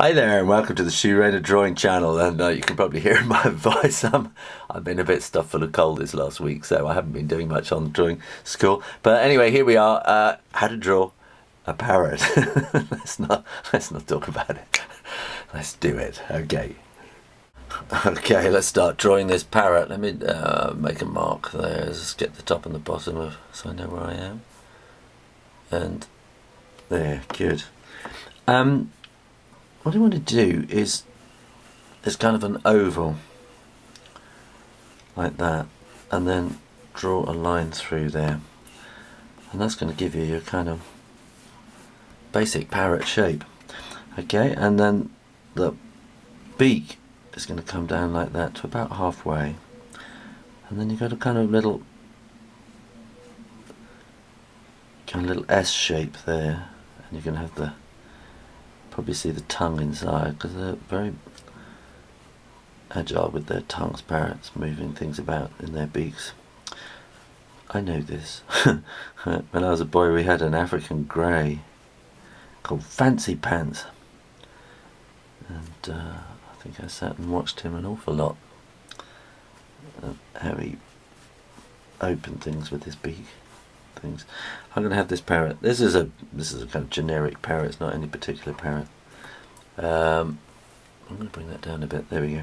Hi there and welcome to the Shoe Raider Drawing Channel, and you can probably hear in my voice I've been a bit stuffed full of cold this last week, so I haven't been doing much on drawing school. But anyway, here we are, how to draw a parrot. let's not talk about it. Let's do it. Okay, let's start drawing this parrot. Let me make a mark there. Just get the top and the bottom of, so I know where I am. And there, good. What I want to do is there's kind of an oval like that, and then draw a line through there, and that's going to give you your kind of basic parrot shape. Okay, and then the beak is going to come down like that to about halfway, and then you've got a kind of little S shape there, and you're going to have the probably see the tongue inside, because they're very agile with their tongues, parrots, moving things about in their beaks. I know this. When I was a boy we had an African grey called Fancy Pants, and I think I sat and watched him an awful lot, how he opened things with his beak. Things. I'm going to have this parrot. This is a kind of generic parrot. It's not any particular parrot. I'm going to bring that down a bit. There we go.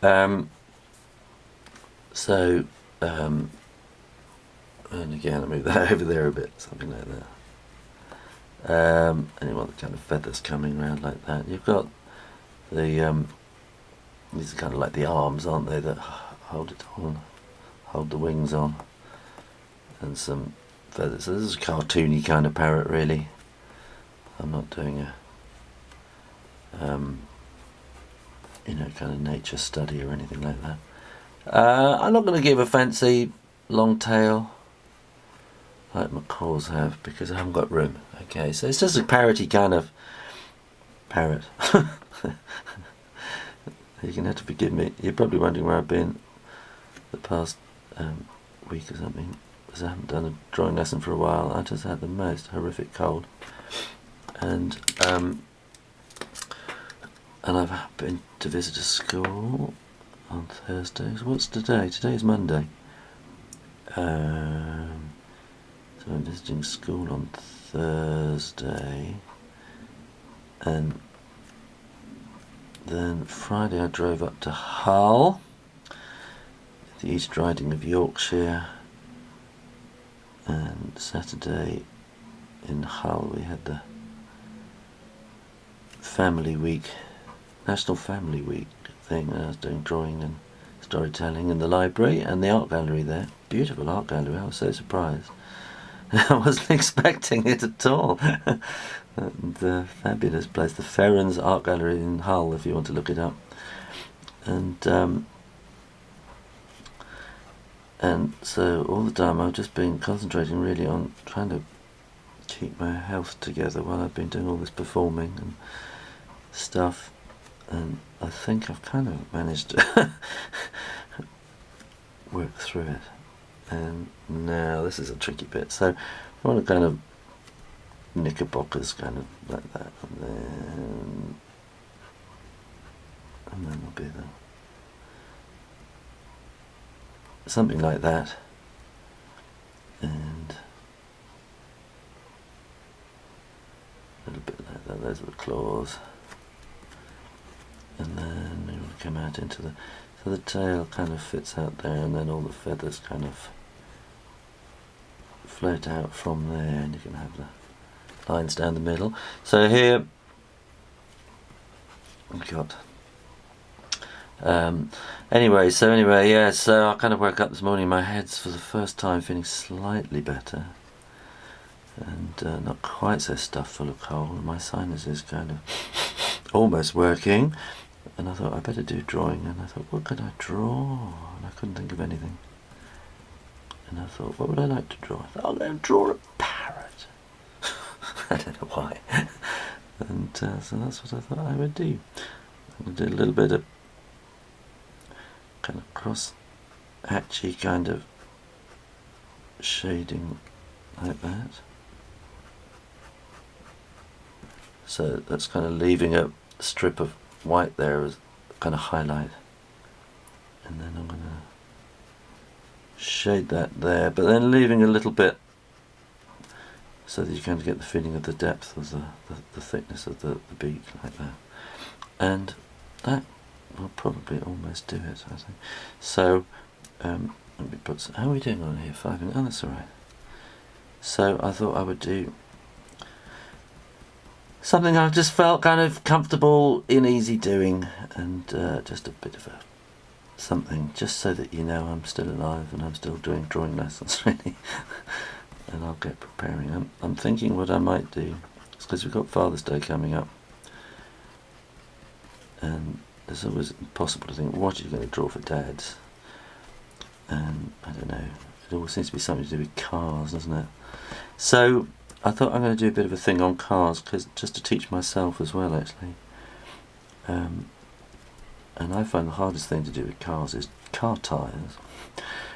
And again, I move that over there a bit, something like that. And you want the kind of feathers coming around like that. You've got the these are kind of like the arms, aren't they, that hold it on, hold the wings on, and some feathers. So this is a cartoony kind of parrot, really. I'm not doing a kind of nature study or anything like that. I'm not going to give a fancy long tail like macaws have, because I haven't got room. Okay, so it's just a parroty kind of parrot. You're going to have to forgive me. You're probably wondering where I've been the past week or something, because I haven't done a drawing lesson for a while. I just had the most horrific cold, and I've been to visit a school on Thursdays. What's today? Today's Monday. So I'm visiting school on Thursday, and then Friday I drove up to Hull, the East Riding of Yorkshire, and Saturday in Hull we had the Family Week, National Family Week thing. I was doing drawing and storytelling in the library and the art gallery there. Beautiful art gallery. I was so surprised. I wasn't expecting it at all. And fabulous place, the Ferrens Art Gallery in Hull, if you want to look it up. And so all the time I've just been concentrating really on trying to keep my health together while I've been doing all this performing and stuff, and I think I've kind of managed to work through it. And now this is a tricky bit, so I want to kind of knickerbockers kind of like that, and then there'll be something like that, and a little bit like that. Those are the claws, and then we want to come out into the, so the tail kind of fits out there, and then all the feathers kind of float out from there, and you can have the lines down the middle. So here we've got anyway, yeah, so I kind of woke up this morning, my head's for the first time feeling slightly better, and not quite so stuffed full of cold. My sinuses kind of almost working, and I thought I better do drawing, and I thought, what could I draw? And I couldn't think of anything, and I thought, what would I like to draw? I thought, I'll go and draw a parrot. I don't know why. And so that's what I thought I would do. I'm going to do a little bit of kind of cross-hatchy kind of shading like that. So that's kind of leaving a strip of white there as kind of highlight, and then I'm going to shade that there, but then leaving a little bit so that you're going to get the feeling of the depth of the thickness of the beak, like that. And that will probably almost do it, I think. So let me put some, how are we doing on here? 5 minutes? Oh, that's alright. So I thought I would do something I just felt kind of comfortable in easy doing, and just a bit of a something, just so that you know I'm still alive and I'm still doing drawing lessons, really. And I'll get preparing. I'm thinking what I might do, it's because we've got Father's Day coming up, and it's always impossible to think, what are you going to draw for dads? And I don't know, it always seems to be something to do with cars, doesn't it? So I thought I'm going to do a bit of a thing on cars, because just to teach myself as well, actually. And I find the hardest thing to do with cars is car tyres.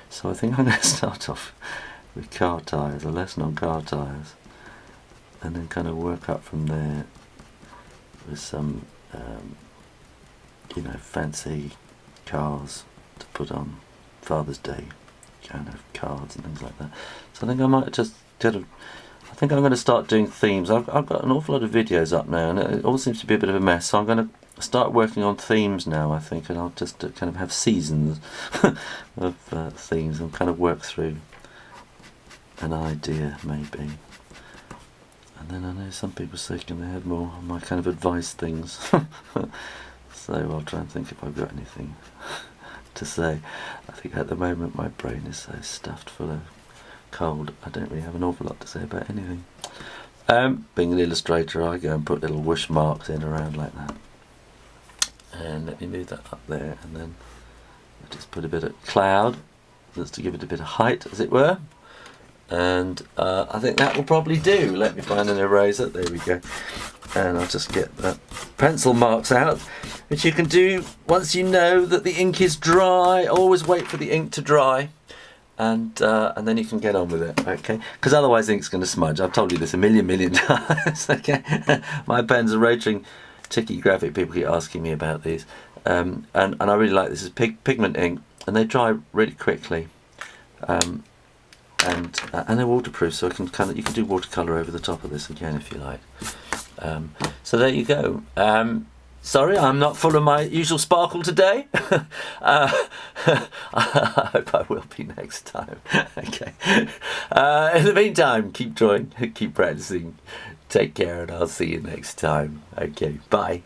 So I think I'm going to start off with car tyres, a lesson on car tyres, and then kind of work up from there with some you know, fancy cars to put on Father's Day kind of cards and things like that. So I think I might just I think I'm going to start doing themes. I've got an awful lot of videos up now, and it all seems to be a bit of a mess, so I'm going to start working on themes now, I think, and I'll just kind of have seasons of themes and kind of work through an idea, maybe. And then I know some people shaking their head more on my kind of advice things. So I'll try and think if I've got anything to say. I think at the moment my brain is so stuffed full of cold, I don't really have an awful lot to say about anything. Being an illustrator, I go and put little whoosh marks in around like that. And let me move that up there, and then I just put a bit of cloud, just to give it a bit of height, as it were. And I think that will probably do. Let me find an eraser. There we go. And I'll just get the pencil marks out, which you can do once you know that the ink is dry. Always wait for the ink to dry, and then you can get on with it, okay? Because otherwise ink's going to smudge. I've told you this a million times, okay? My pens are Rotring Tikky Graphic. People keep asking me about these, and I really like this. It's pigment ink, and they dry really quickly. And they're waterproof, so you can do watercolour over the top of this again if you like. So there you go. Sorry, I'm not full of my usual sparkle today. I hope I will be next time. Okay. In the meantime, keep drawing, keep practicing. Take care, and I'll see you next time. Okay, bye.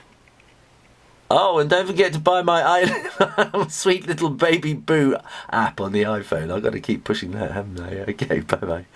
Oh, and don't forget to buy my sweet little baby boo app on the iPhone. I've got to keep pushing that, haven't I? Okay, bye-bye.